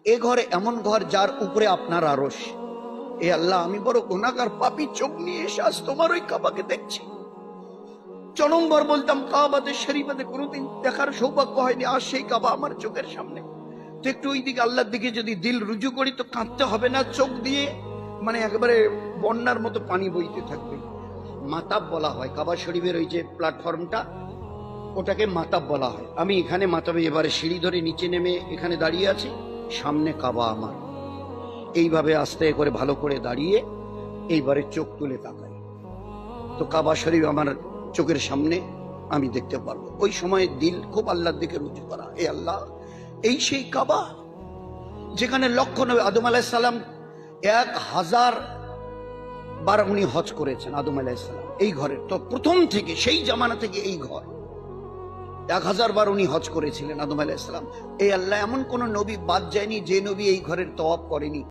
এ ঘরে এমন ঘর যার উপরে আপনার আরশ। এ আল্লাহ, আমি বড় গুনাহগার পাপী, চোখ নিয়ে এসে আজ তোমার ওই কাবাকে দেখছি। জনমবার বলতাম কাবাতে শরীফাতে কোনোদিন দেখার সৌভাগ্য হয়নি, আর সেই কাবা আমার চোখের সামনে। তো একটু ওই দিকে আল্লাহর দিকে যদি দিল রুজু করি তো কাঁদতে হবে না, চোখ দিয়ে মানে একেবারে বন্যার মতো পানি বইতে থাকবে। মাতাব বলা হয় কাবা শরীফের ওই যে প্ল্যাটফর্মটা, ওটাকে মাতাব বলা হয়। আমি এখানে মাতাবে এবারে সিঁড়ি ধরে নিচে নেমে এখানে দাঁড়িয়ে আছি, সামনে কাবা আমার। এইভাবে আস্তে করে ভালো করে দাঁড়িয়ে এইবারে চোখ তুলে তাকাই তো কাবা শরীফ আমার চোখের সামনে, আমি দেখতে পারবো। ওই সময় দিল খুব আল্লাহর দিকে রুজু করা। এ আল্লাহ, এই সেই কাবা যেখানে লক্ষ নবী, আদম আলাইহিস সালাম 1000 বার উনি হজ করেছেন। আদম আলাইহিস সালাম এই ঘরের তো প্রথম থেকে, সেই জামানা থেকে এই ঘর 1000 বার উনি হজ করেছিলেন আদম আলাইহিস সালাম। এই আল্লাহ, এমন কোন নবী বাদ যায়নি যে নবী এই ঘরের তওয়াফ করেনি।